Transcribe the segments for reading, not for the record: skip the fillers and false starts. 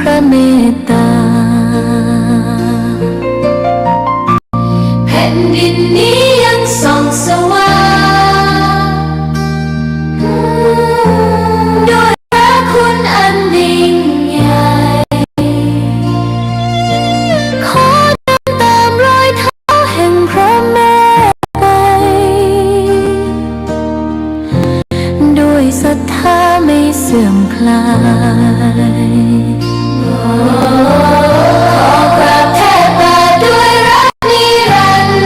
ระเมตตาแผ่นดินนี้ยังส่องสว่างด้วยพระคุณอันยิ่งใหญ่ขอเดินตามรอยเท้าแห่งพระแม่ไปด้วยศรัทธาไม่เสื่อมคลายขอกราบแทบบาทด้วยรักนิรันดร์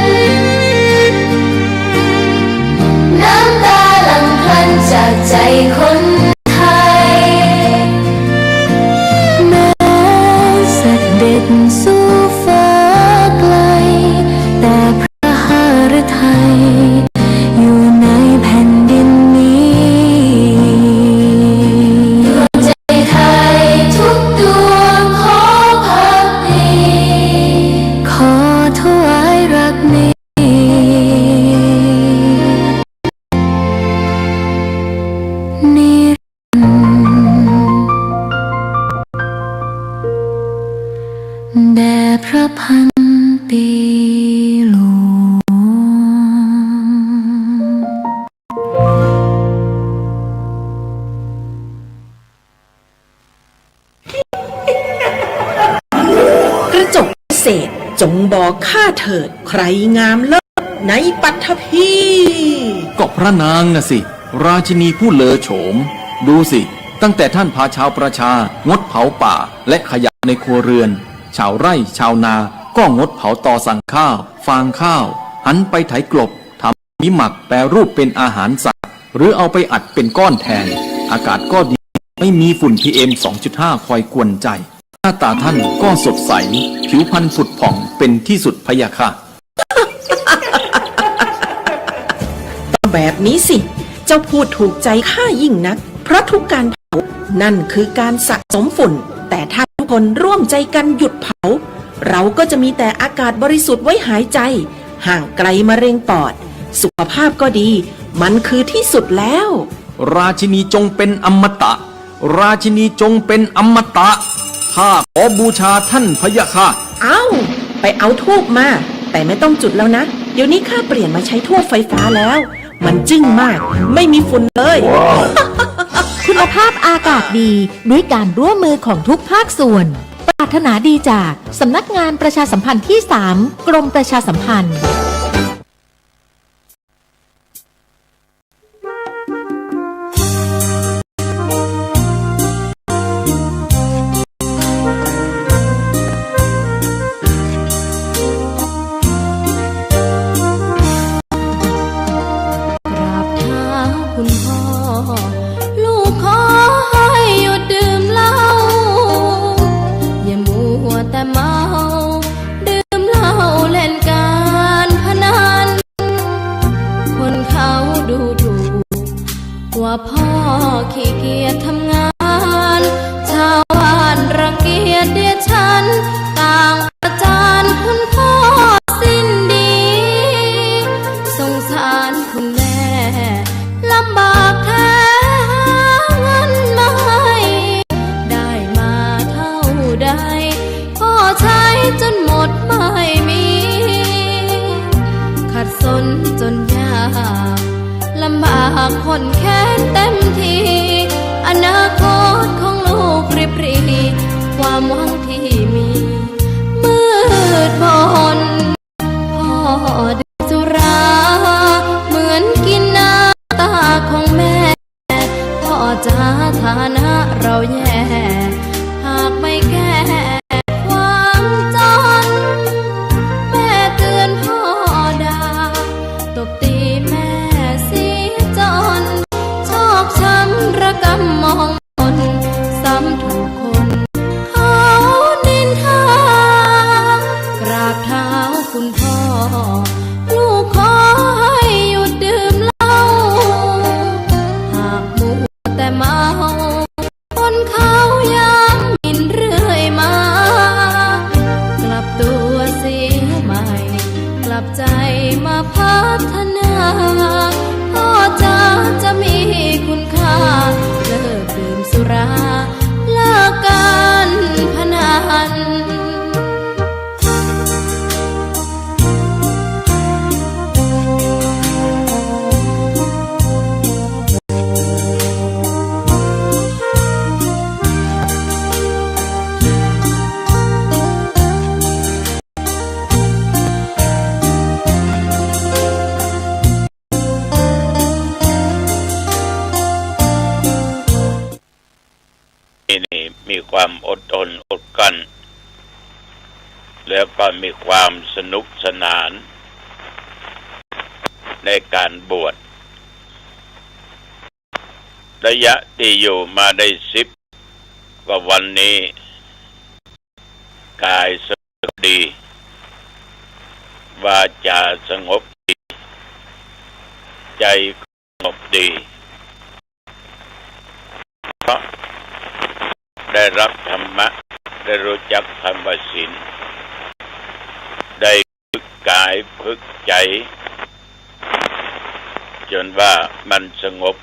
น้ำตาหลั่งพลันจากใจคนไทยแม้เสด็จสู่ฟ้าไกลแต่พระหฤทัยอยู่ในแผ่นดินแด่พระพันปีหลวงกระจกพิเศษจงบอกข้าเถิดใครงามเลิศในปัทภีก็พระนางน่ะสิราชินีผู้เลอโฉมดูสิตั้งแต่ท่านพาชาวประชางดเผาป่าและขยะในครัวเรือนชาวไร่ชาวนาก็งดเผาตอสั่งข้าวฟางข้าวหันไปไถกลบทำมิหมักแปรรูปเป็นอาหารสัตว์หรือเอาไปอัดเป็นก้อนแทนอากาศก็ดีไม่มีฝุ่น PM 2.5 คอยกวนใจหน้าตาท่านก็สดใสผิวพรรณผุดผ่องเป็นที่สุดพะยะค่ะ แบบนี้สิเจ้าพูดถูกใจข้ายิ่งนักเพราะทุกการเผานั่นคือการสะสมฝุ่นแต่ถ้าทุกคนร่วมใจกันหยุดเผาเราก็จะมีแต่อากาศบริสุทธิ์ไว้หายใจห่างไกลมะเร็งปอดสุขภาพก็ดีมันคือที่สุดแล้วราชินีจงเป็นอมตะราชินีจงเป็นอมตะข้าขอบูชาท่านพะยะค่ะไปเอาธูปมาแต่ไม่ต้องจุดแล้วนะเดี๋ยวนี้ข้าเปลี่ยนมาใช้ธูปไฟฟ้าแล้วมันจึ้งมากไม่มีฝุ่นเลย คุณภาพอากาศดีด้วยการร่วมมือของทุกภาคส่วนปรารถนาดีจากสำนักงานประชาสัมพันธ์ที่ 3 กรมประชาสัมพันธ์ว่าพ่อขี้เกียจทำงานชาวบ้านรังเกียจเดียดฉันต่างประจานคุณพ่อสิ้นดีสงสารคุณแม่ลำบากแท้หาเงินมาให้ได้มาเท่าใดพ่อใช้จนหมดไม่มีขัดสนจนยากลำบากคนแค้นเต็มทีอนาคตของลูกริบหรี่ความหวังที่มีมืดมนพ่อดื่มสุราเหมือนกินน้ำตาของแม่พ่อจ๋าฐานะเราแย่หากไม่แก้ความจนแม่เตือนพ่อด่าตบตีแม่จนชอกช้ำระกำมองมนซ้ำถูกคนเขานิน มีความอดทนอดกลั้นแล้วก็มีความสนุกสนานในการบวชระยะที่อยู่มาได้10 กว่าวันนี้กายสงบดีวาจาสงบดีใจสงบดีเพราะได้รับธรรมะได้รู้จักคำว่าศีลได้ฝึกกายฝึกใจจนว่ามันสงบ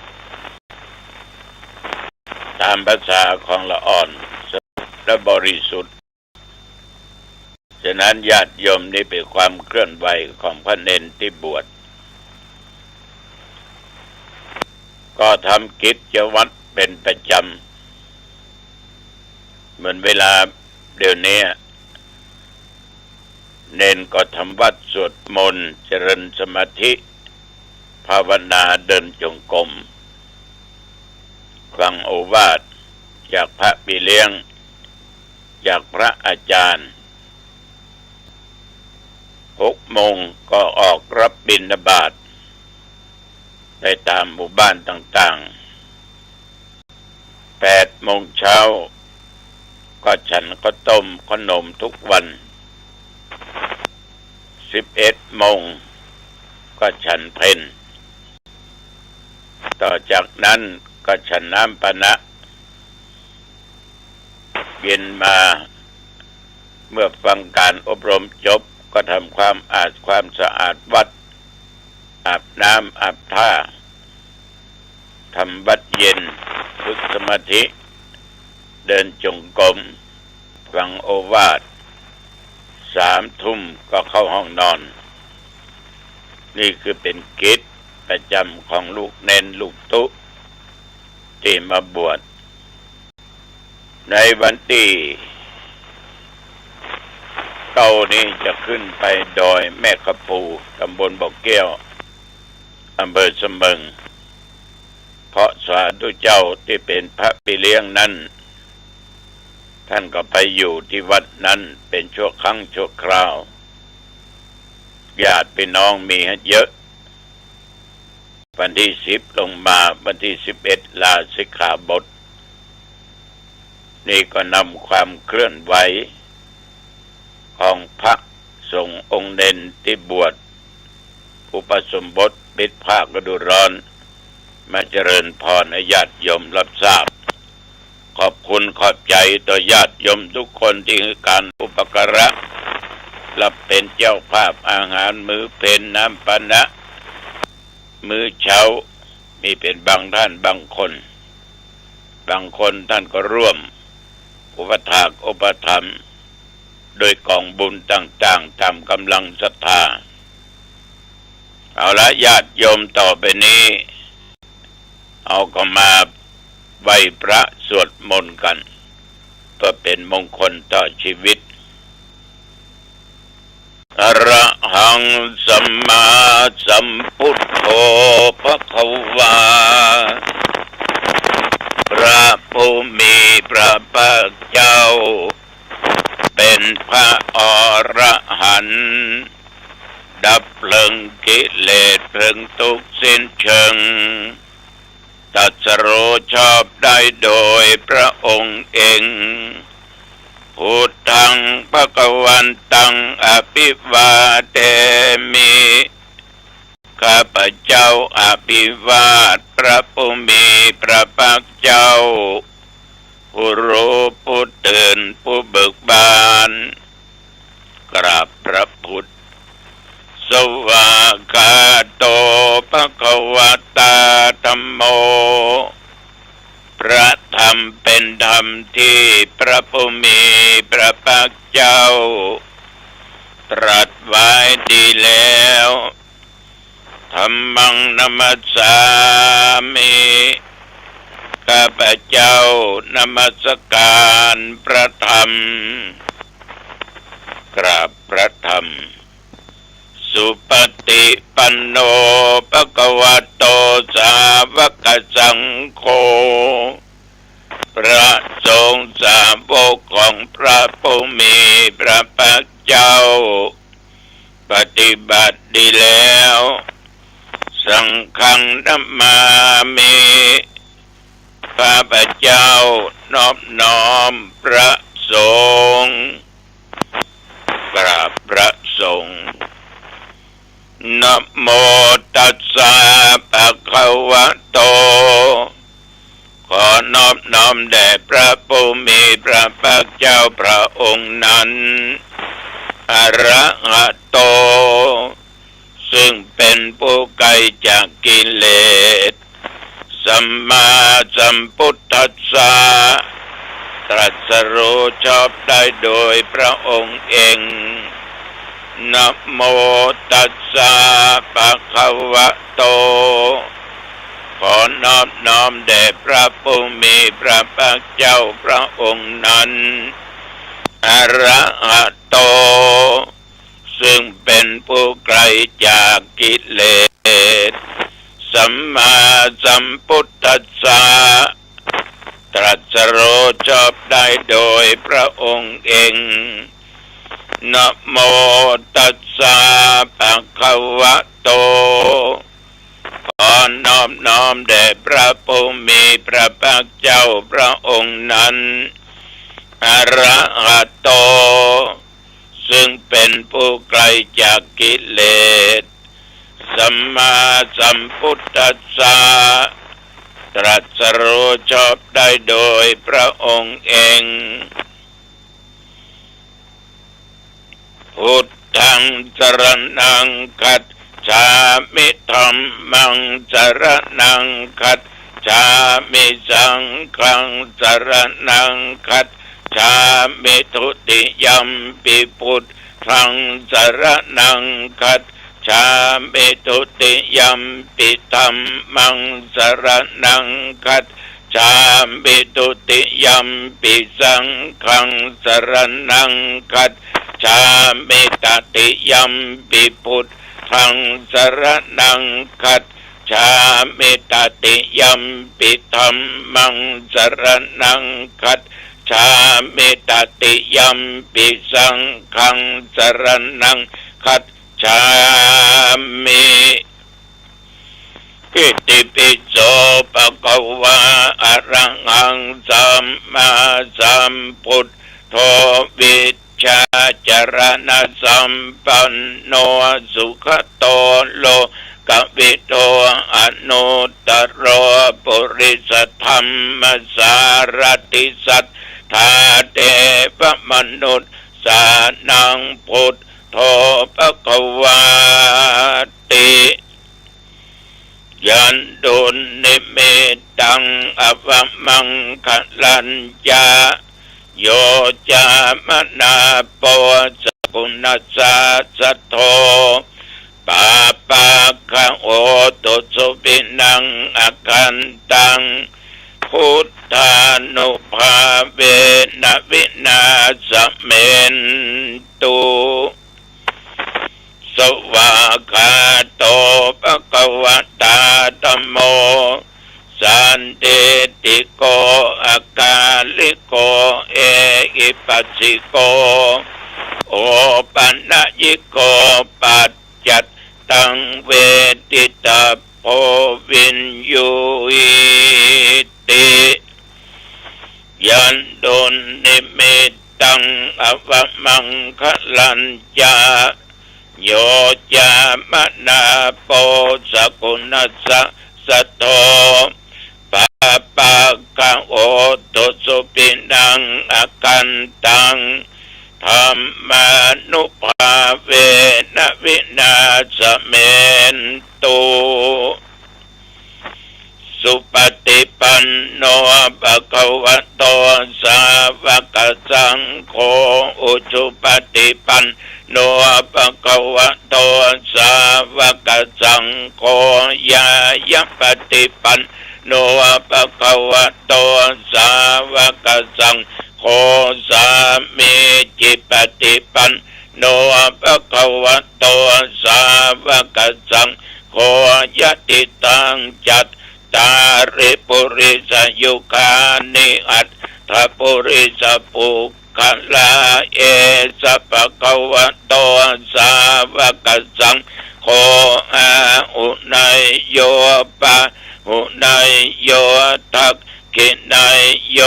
ตามภาษาของละอ่อนและบริสุทธิ์ฉะนั้นญาติโยมนี่เป็นความเคลื่อนไหวของพระเณรที่บวชก็ทำกิจวัตรเป็นประจำเหมือนเวลาเดี๋ยวนี้เณรก็ทำวัดสวดมนต์เจริญสมาธิภาวนาเดินจงกรมฟังโอวาทจากพระบิเลี้ยงจากพระอาจารย์6 โมงก็ออกรับบิณฑบาตไปตามหมู่บ้านต่างๆ8 โมงเช้าก็ฉันข้าวต้มขนมทุกวัน11 โมงก็ฉันเพลต่อจากนั้นก็ฉันน้ำปานะเย็นมาเมื่อฟังการอบรมจบก็ทำความสะอาดวัดอาบน้ำอาบท่าทำวัดเย็นฝึกสมาธิเดินจงกรมฟังโอวาท3 ทุ่มก็เข้าห้องนอนนี่คือเป็นกิจประจำของลูกเณรลูกตุที่มาบวชในวันที่นี้จะขึ้นไปดอยแม่กะปูตำบลบ่อแก้วอำเภอเสมิงเพราะสาธุเจ้าที่เป็นพระบิเลี้ยงนั้นท่านก็ไปอยู่ที่วัดนั้นเป็นชั่วครั้งชั่วคราวญาติพี่น้องมีเยอะวันที่10ลงมาวันที่11ลาสิกขาบทนี่ก็นำความเคลื่อนไหวของพระสงฆ์องค์เณรที่บวชอุปสมบทปิดภาคฤดูร้อนมาเจริญพรให้ญาติโยมรับทราบขอบคุณขอบใจต่อญาติโยมทุกคนที่ให้การอุปการะรับเป็นเจ้าภาพอาหารมื้อเพลน้ำปานะมื้อเช้ามีเป็นบางท่านบางคนท่านก็ร่วมอุปถากอุปถัมภ์โดยกองบุญต่างๆตามกำลังศรัทธาเอาละญาติโยมต่อไปนี้เอาก็มาไหว้พระสวดมนต์กันเพื่อเป็นมงคลต่อชีวิตอะระหังสัมมาสัมพุทโธภควาพระผู้มีพระภาคเจ้าเป็นพระอรหันต์ดับเพลิงกิเลสเพลิงทุกข์สิ้นเชิงตรัสรู้ชอบได้โดยพระองค์เองพุทธังภคะตังอภิวาเทมิข้าพเจ้าอภิวาทพระผู้มีพระภาคเจ้าผู้รู้ผู้ตื่นผู้เบิกบานกราบพระพุทธสวากาโตภควตาธัมโมพระธรรมเป็นธรรมที่พระผู้มีพระภาคเจ้าตรัสไว้ดีแล้วธัมมังนัมมัสสามิข้าพเจ้านมัสการพระธรรมกราบพระธรรมสุปฏิปันโนภควโตสาวกสังโฆพระส สงฆ์สาวกของพระผู้มีพระภาคเจ้าปฏิบัติดีแล้วสังฆังธัมมามิข้าพเจ้านอบน้อมพระสงฆ์กราบพระสงฆ์นะโมตัสสะภะคะวะโตขอนอบน้อมแด่พระผู้มีพระภาคเจ้าพระองค์นั้นอะระหะโตซึ่งเป็นผู้ไกลจากกิเลสสัมมาสัมพุทธัสสะตรัสรู้ชอบได้โดยพระองค์เองนะโมตัสสะภะคะวะโตขอนอบน้อมแด่พระผู้มีพระภาคเจ้าพระองค์นั้นอะระหะโตซึ่งเป็นผู้ไกลจากกิเลสสัมมาสัมพุทธัสสะตรัสรู้ชอบได้โดยพระองค์เองนะโมตัสสะภะคะวะโตขอนอบน้อมแด่พระผู้มีพระภาคเจ้าพระองค์นั้นอะระหะโตซึ่งเป็นผู้ไกลจากกิเลสสัมมาสัมพุทธัสสะตรัสรู้ชอบได้โดยพระองค์เองพุทธังสรณังคัจฉามิธัมมังสรณังคัจฉามิสังฆังสรณังคัจฉามิทุติยัมปิพุทธังสรณังคัจฉามิทุติยัมปิธัมมังสรณังคัจฉามิทุติยัมปิสังฆังสรณังคัจฉามิตติยัมปิพุทธังสรณังคัจฉามิตติยัมปิธัมมังสรณังคัจฉามิตติยัมปิสังฆังสรณังคัจฉามิอิติปิโสภะคะวะอะระหังสัมมาสัมพุทโธวิชชาจรณะสัมปันโนสุขโตโลกวิโตอนุตตโรปุริสธรรมสารติสัทธาเทวมนุษย์สานังพุทโธภควาติยันตุนิมิตังอวมังคลัญญาโยจามนาโปสกุณสาสะโทปาปะคะโอตุสุปินังอากันตังพุทธานุภาเวนะวินาสเมนตุสวากขาโตภควตาธัมโมสันติติโกอาการลิโกเอหิปัสสิโกโอปัญญิโกปัจจัตตังเวทิตาโพวินยูอิติยันตุนิมิตังอวมังคลัญญาโยจามนาโปสกุณสะสะโทปาปะคะโอตุสุปินังอากันตังธรรมานุภาเวนะวินาสเมนตุสุปฏิปันโนภะคะวะโตสาวกสังโฆอุชุปฏิปันโนภะคะวะโตสาวกสังโฆญาญะปฏิปันโนภะคะวะโตสาวกสังโฆสามิจิปฏิปันโนภะคะวะโตสาวกสังโฆยะติตังจัตตาริปุริสยุคานิอัต ทัพปุริสัพพุคัลลาเอสัพพะคะวะโตสาวกสังโฆอาหุนายโยปะหุนายโยทักขินายโย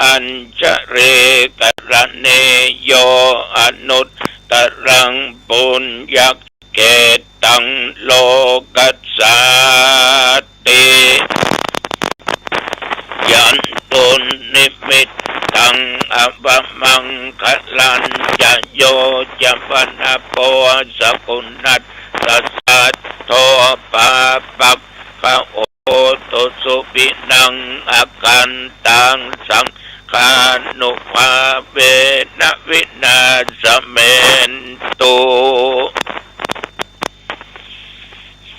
อัญชเรกรเนโยอนุตตรังปุญญเกตังโลกัสสาติยันตุนิมิตตังอภมังคลันจะโยจะปันโปสกุนัตสัสสัทโทปาปักขะโอตุสุปินังอากันตังสังขานุภาเวนะวินาสเมนตุ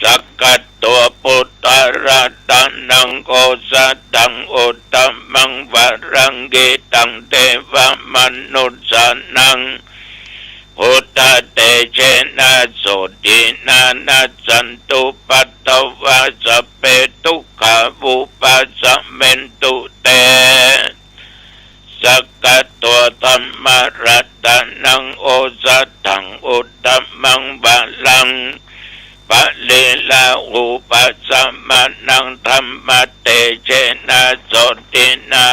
สักกัตตัวปุตตะระตันังโกสัตตังอุตตมังวรังเกตังเทวมนุสสานังพุทธเตเชนะโสตินานาสันตุปัตตวะสพเพทุกขาวุปัสสะเมนตุเตสักกัตตัวธัมมรัตตันังโอสัตถังอุตตมังบาลังปะเลลาอุปัสสะมานังธรรมเตเชนะโสตินา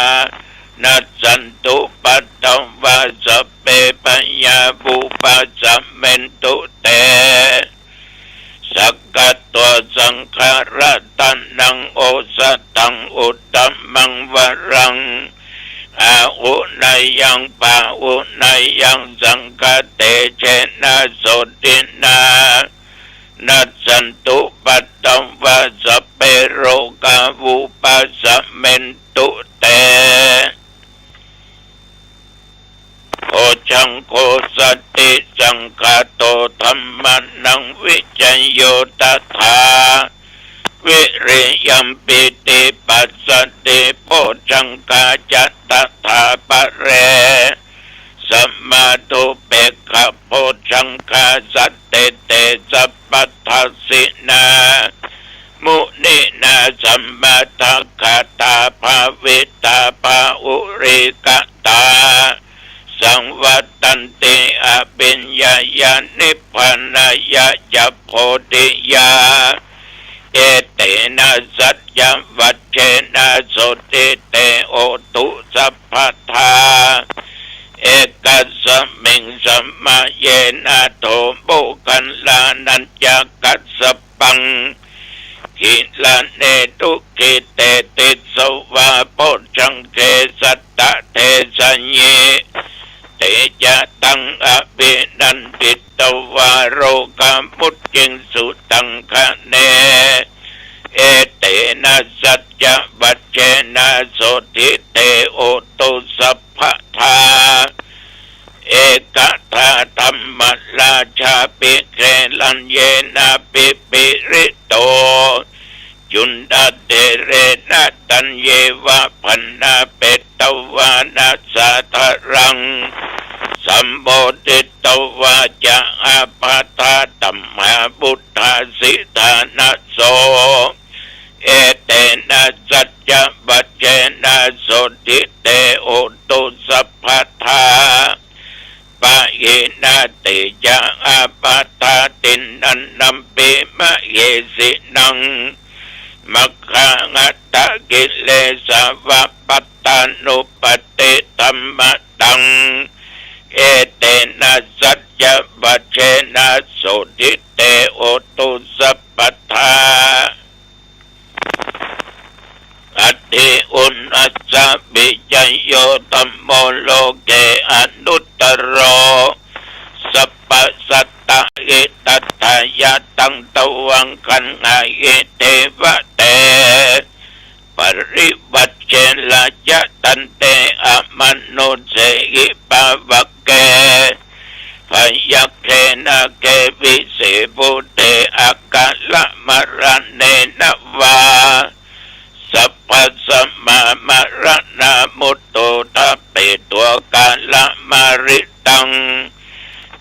นัสสันตุปัตตวะสัพเพปัญญาบุปัสสะเมนตุเตสักกัตตัวสังขารัตตันังโอสัตตังอุตตมังวรังอาหุนายังปะหุนายังสังฆเตเชนะโสตินานัสสันตุปัตตวะสัพเพโรกาวุปัสสะเมนตุเตโอชังโคสติสังฆโตธัมมานังวิจัยโยตถาวิริยัมปิติปัสสติโพชังกาจัตถาปะเรสัมมาตุเปกขะโพชังคาสัตเตเตสัพพัทธัสสินามุนินาสัมมาทัคคตาภาวิตาภาอุริกตาสังวัตตันติอภิญญายานิพพานายะจัพโพธิยาเอเตนะสัจจวัชเชนะโสติเตโอตุสัพพทาเอกัสสมิงสัมมาเยนะโทปุคันลานัญจกัสสปังกิลาเนตุกิเตติสวะโพชังเกสัตตะเทสัญเยเตจะตังอภินันติตวาโรกามุตจิงสุตังคะเนเอเตนะสัจจวัชเชนะโสติเตโอตุสัพพทาเอกทาธรรมราชาปิเกลัญเยนะปิปิริโตจุนดาเดเรนะตัญเยวะพันนาเปตวานาสาธารังสัมโบติตวาจะอาปาทาตัมมาบุตธาสิธานะโสเอเตนะสัจจวัชเชนะโสติเตโอตุสัพพทาปะเยนะเตจะอาปาทาตินันนัมปิมะเยสินังมัคคะงัตตะกิเลสวะปัตตานุปติธัมมะตังเอเตนะสัจจวัชเชนะโสติเตโอตุสัพพทาอัตติอุณอัสสะบิจัยโยตัมโมโลเกอนุตตโรสัพพสัตตะเอตัตถายะตังตวังคันหาเอเทวะเตปริวัชเชละยะตันเตอะมนุเสหิปะวะเกพยัคเขนะเกวิเสปุเตอากาละมะระเนนะวาสัพพสัมมามะระนามุตโตทัพเปตัวกาละมาริตัง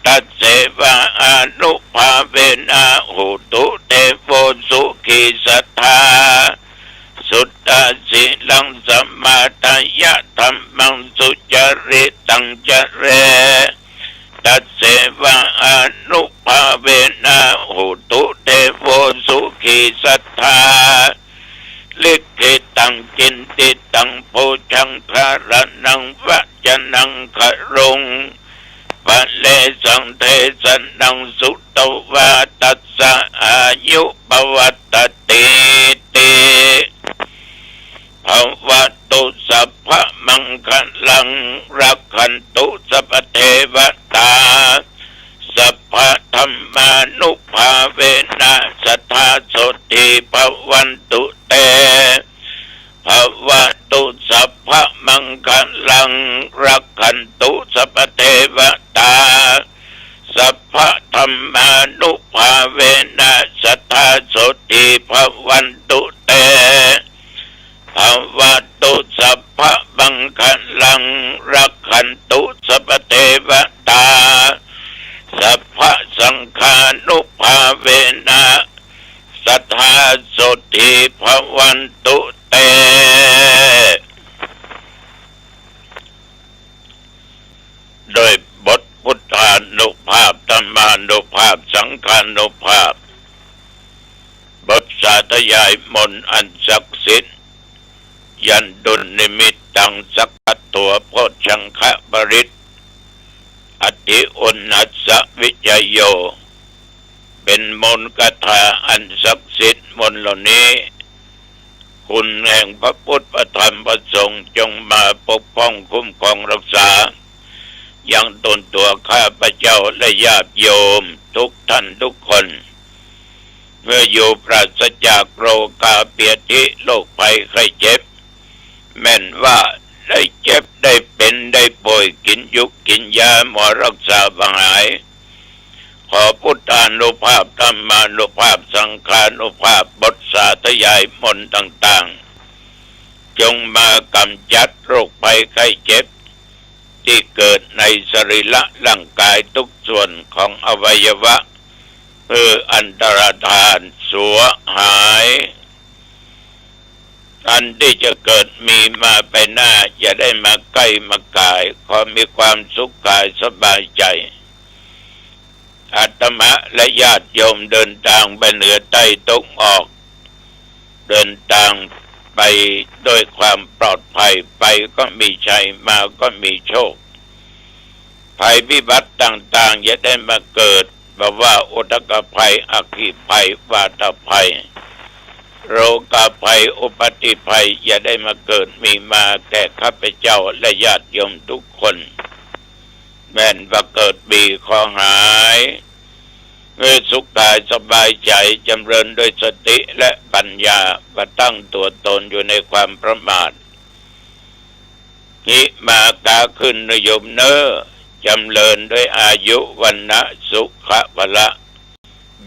ตัสเสวะอนุภาเวนะหุตุเตโวสุขิสัทธา สุตตาสิลังสัมมาทายะธัมมังสุจริตังจเรตัสเสวะอนุภาเวนะหุตุเทโวสุขีสัทธาลิขิตังจินติตังโพชังคารนังวัจนังครุงปะเลสังเทสันนังสุตวาตัสสะอายุปวัตติติภวตุสัพพมังคลังรักขันตุสัพเทวตาสัพพธรรมานุภาเวนะสัทธาโสติภวันตุเตภวตุสัพพมังคลังรักขันตุสัพเทวตาสัพพธรรมานุภาเวนะสัทธาโสติภวันตุเตภวตุสัพพมังคลังรักขันตุสัพเทวตาสัพพสังฆานุภาเวนะสัทธาโสติภวันตุเตโดยบทพุทธานุภาพธรรมานุภาพสังฆานุภาพบทสาธยายมนต์อันศักดิ์สิทธิ์ยันดุลนิมิตตังสักขตัวโพชังคะบริตอธิอุณัสสวิจโยเป็นมนต์คาถาอันศักดิ์สิทธิ์มนต์เหล่านี้คุณแห่งพระพุทธพระธรรมพระสงฆ์จงมาปกป้องคุ้มครองรักษายังตนตัวข้าพเจ้าและญาติโยมทุกท่านทุกคนเมื่ออยู่ปราศจากโรคาเปียธิโรคภัยไข้เจ็บแม่นว่าได้เจ็บได้เป็นได้ป่วยกินยุกกินยาหมอรักษาบางหายขอพุทธานุภาพธรรมานุภาพสังฆานุภาพบทสาธยายมนต์ต่างๆจงมากำจัดโรคภัยไข้เจ็บที่เกิดในสรีระร่างกายทุกส่วนของอวัยวะเพื่ออันตรธานสัวหายอันที่จะเกิดมีมาไปหน้าอย่าได้มาใกล้มากายขอมีความสุขกายสบายใจอาตมาและญาติโยมเดินทางไปเหนือใต้ตกออกเดินทางไปด้วยความปลอดภัยไปก็มีชัยมาก็มีโชคภัยพิบัติต่างๆอย่าได้มาเกิดแบบว่าอุทกภัยอัคคีภัยวาตภัยโรคภัยอุปัติภัยอย่าได้มาเกิดมีมาแก่ข้าพเจ้าและญาติโยมทุกคนแม้นว่าเกิดบีขอหายเมื่อสุขกายสบายใจจำเริญด้วยสติและปัญญาว่าตั้งตัวตนอยู่ในความประมาทหิมากาขึ้นนิยมเนอจำเริญด้วยอายุวันนะสุขะวละ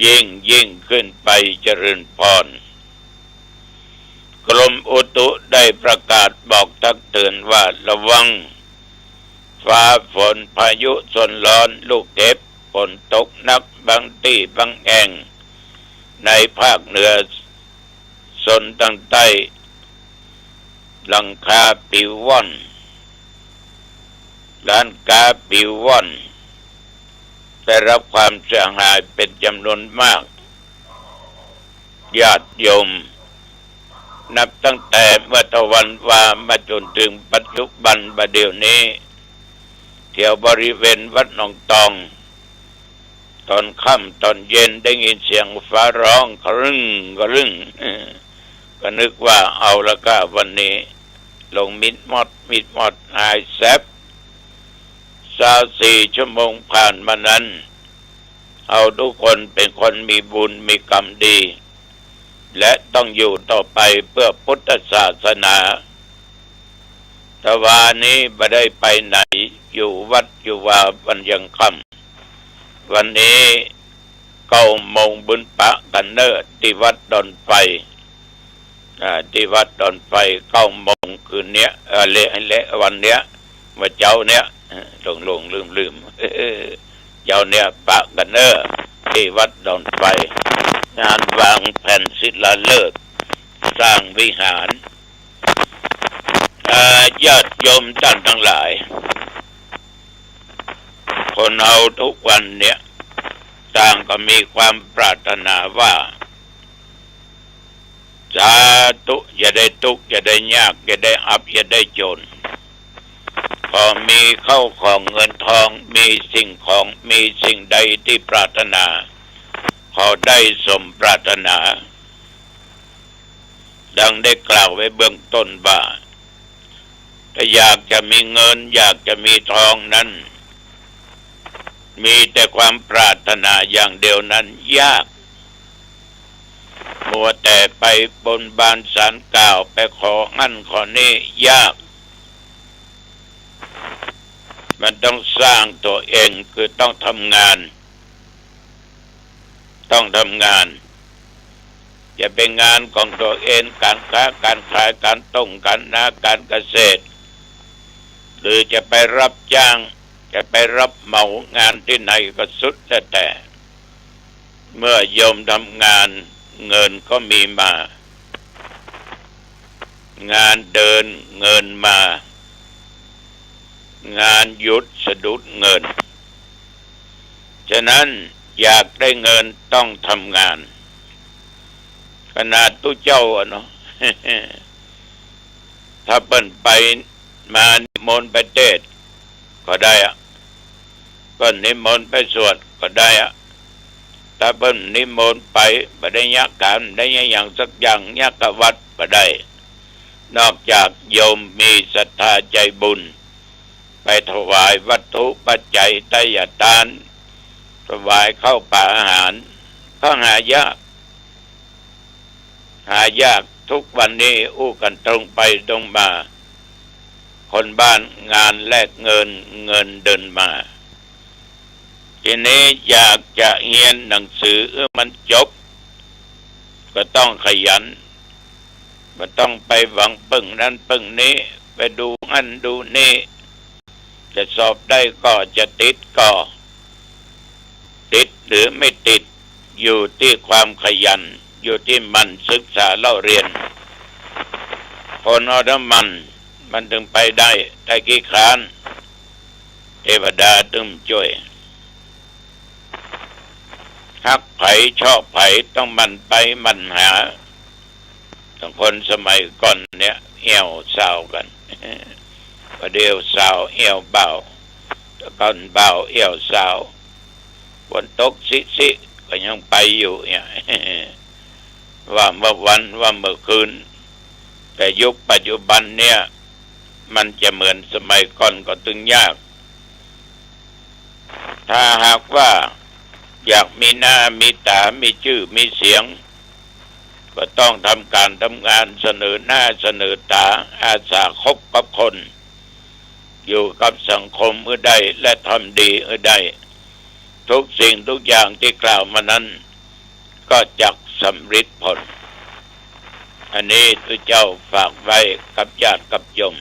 ยิ่งขึ้นไปเจริญพรกรมอุตุได้ประกาศบอกทักเตือนว่าระวังฟ้าฝนพายุฝนร้อนลูกเห็บฝนตกหนักบางที่บางแห่งในภาคเหนือโซนทางใต้หลังคาปิวว่อนร้านกาปิวว่อนได้รับความเสียหายเป็นจำนวนมากญาติโยมนับตั้งแต่เมื่อตะวันวามาจนถึงปัจจุบันบัดเดี๋ยวนี้แถวบริเวณวัดหนองตองตอนค่ำตอนเย็นได้ยินเสียงฟ้าร้องกระรึ้งก็นึกว่าเอาละก็วันนี้ลงมิดมอดหายแซบ24 ชั่วโมงผ่านมานั้นเอาทุกคนเป็นคนมีบุญมีกรรมดีและต้องอยู่ต่อไปเพื่อพุทธศาสนาแต่วันนี้ไม่ได้ไปไหนอยู่วัดอยู่ว่าวันยังค่ำวันนี้9 โมงบุญปะกันเนอที่วัดดอนไฟที่วัดดอนไฟ9 โมงคืนเนี้ยเละวันเนี้ยว่าเจ้าเนี้ยลงลืมเจ้าเนี้ยปะกันเนอที่วัดดอนไฟงานวางแผ่นศิลาฤกษ์ สร้างวิหารญาติโยมท่านทั้งหลายคนเราทุกวันเนี่ยต่างก็มีความปรารถนาว่าสาธุอย่าได้ทุกข์อย่าได้ยากอย่าได้อับอย่าได้จนพอมีเข้าของเงินทองมีสิ่งของมีสิ่งใดที่ปรารถนาขอได้สมปรารถนาดังได้กล่าวไว้เบื้องต้นว่าถ้าอยากจะมีเงินอยากจะมีทองนั้นมีแต่ความปรารถนาอย่างเดียวนั้นยากมัวแต่ไปบนบานศาลกล่าวไปของั้นขอนี่ยากมันต้องสร้างตัวเองคือต้องทำงานอย่าเป็นงานของตัวเองการค้าการขายการต้มการนาการเกษตรหรือจะไปรับจ้างจะไปรับเหมางานที่ไหนก็สุดแต่เมื่อโยมทำงานเงินก็มีมางานเดินเงินมางานหยุดสะดุดเงินฉะนั้นอยากได้เงินต้องทำงานขนาดตู้เจ้าเนาะ ถ้าเปิ้นไปมานิมนต์ไปเทศน์ก็ได้อะเปิ้นนิมนต์ไปสวดก็ได้อะถ้าเปิ้นนิมนต์ไปบ่ได้ยักการได้อย่างสักอย่างยักกับวัดบ่ได้นอกจากโยมมีศรัทธาใจบุญไปถวายวัตถุปัจจัยทายทานถวายข้าวปลาอาหารก็หายากทุกวันนี้อู้กันตรงไปตรงมาคนบ้านงานแลกเงินเดินมาทีนี้อยากจะเรียนหนังสือมันจบก็ต้องขยันมันต้องไปหวังปึ่งนั้นปึ่งนี้ไปดูอันดูนี่จะสอบได้ก็จะติดก็ติดหรือไม่ติดอยู่ที่ความขยันอยู่ที่มันศึกษาเล่าเรียนคนเอาน้ำมันถึงไปได้แต่กี่ครั้งเทวดาตึมช่วยฮักไผชอบไผต้องมันไปมันหาทั้งคนสมัยก่อนเนี่ยเอี่ยวสาวกันประเดี๋ยวสาวเอี่ยวเบาตะก่อนเบาเอี่ยวสาวฝนตกสิก็ยังไปอยู่เนี่ยว่าเมื่อวันว่าเมื่อคืนแต่ยุคปัจจุบันเนี่ยมันจะเหมือนสมัยก่อนก็ตึงยากถ้าหากว่าอยากมีหน้ามีตามีชื่อมีเสียงก็ต้องทำการทำงานเสนอหน้าเสนอตาอาสาคบกับคนอยู่กับสังคมใดและทำดีใดทุกสิ่งทุกอย่างที่กล่าวมานั้นก็จักสำเร็จผลอันนี้ตัวเจ้าฝากไว้กับญาติกับโยม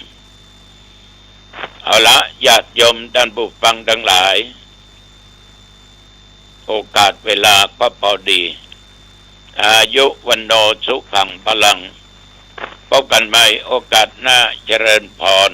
เอาละญาติโยมท่านผู้ฟังทั้งหลายโอกาสเวลาก็พอดีอายุวันโนสุขังพลังพบกันใหม่โอกาสหน้าเจริญพร